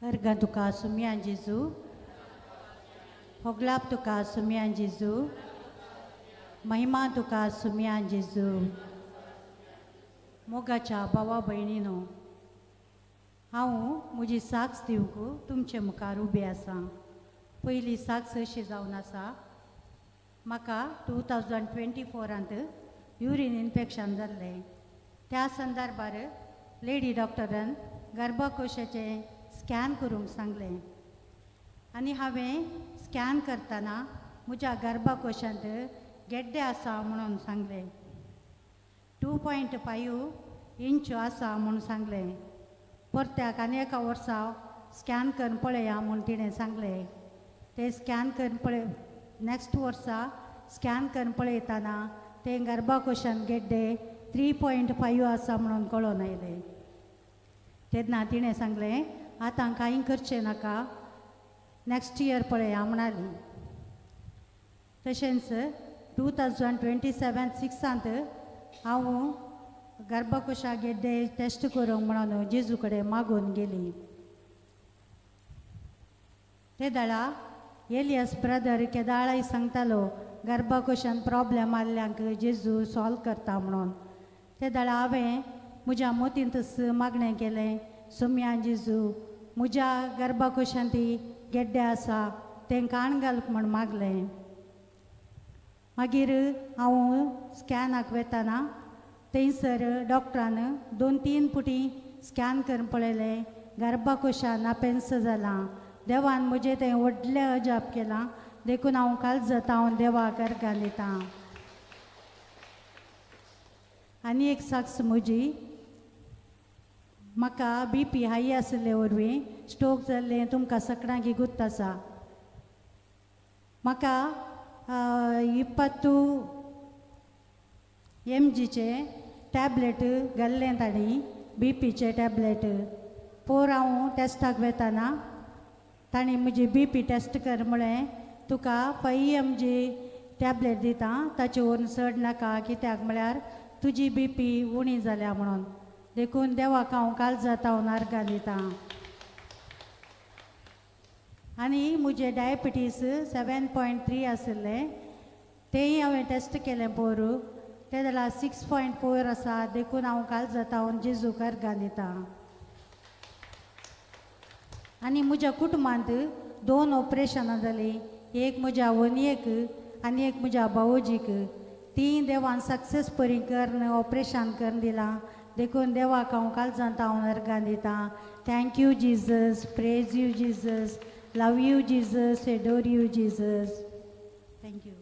Erga tuka sumian Jesu, hoglap tuka sumian Jesu, महिमा तुका सुम्या जेजू. मोगाच्या भावा भयणीनो, हांव म्हजी साक्ष दिवंक तुमचे मुखार उबी आसा. पयली साक्ष अशी जावन आसा, म्हाका 2024 युरीन इन्फेक्शन जाल्लें. त्या संदर्भार लेडी डॉक्टरान गर्भकोशाचें स्कॅन करूंक सांगलें आनी हांवें स्कॅन करतना म्हज्या गर्भकोशांत गेड्डे आसा म्हणून सांगलें. 2.5 इंच आसा म्हणून सांगलें. परत्याक आनी एका वर्सा स्कॅन करून पळया म्हूण तिणें सांगलें. ते स्कॅन करून नेक्स्ट वर्सा स्कॅन करून पळयतना ते गर्भकोशान गेड्डे 3.5 आसा म्हणून कळोन आयलें. तेन्ना तिणें सांगलें आतां कांय करचें नाका, नेक्स्ट इयर पळया म्हणाली. तशेंच 2027-6 हांव गर्भकोशा गेड्डे टेस्ट करूंक म्हणून जेजू कडेन मागून गेली. ते दाळा एलियस ब्रदर केदाळाय सांगतालो गर्भकोशान प्रॉब्लेम आल्ल्यांक जेजू सॉल्व करता म्हणून. ते दाळा हांवें म्हज्या मोतींत मागणें केलें, सोम्या जेजू म्हज्या गर्भकोशांत गेड्डे आसा तें काण घालूंक म्हूण मागलें. मागीर हांव स्कॅनाक वेताना थंयसर डॉक्टरान 2-3 पुटी स्कॅन करून पळयलें, गर्भकोशान आपेन्स जालां. देवान म्हजें तें व्हडलें अजाप केलां, देखून हांव काळजांत हांव देवाक अर्घां दितां. आनी एक साक्ष म्हजी, म्हाका BP हाय आसले वरवीं स्ट्रोक जाल्लें तुमकां सगळ्यांक गुर्त आसा. म्हाका 20 mgचे टॅबलेट घाल्लें ताणी, BPचे टॅबलेट. पोर हांव टेस्टाक वेताना ताणी म्हजी BP टेस्ट कर म्हळें, तुका 5 mg टॅबलेट दितां, ताचे वरून चड नाका, कित्याक म्हळ्यार तुजी BP उणी जाल्या म्हणून. देखून देवाक हांव काळजांत हांव अर्घां दितां. आनी म्हजें डायबिटीस 7.3 आसलें, तेंय हांवें टेस्ट केलें पोर, ते जाल्यार 6.4 आसा. देखून हांव काळजांत हांव जेजूक अर्घां दितां. आनी म्हज्या कुटुंबांत 2 ऑपरेशनां जालीं, एक म्हज्या वनयेक आनी एक म्हज्या भावोजीक. तीं देवान सक्सेस बरी करून ऑपरेशन करून दिलां. देखून देवाक हांव काळजांत हांव अर्घां दितां. Thank you Jesus, praise you Jesus, love you Jesus, adore you Jesus. Thank you.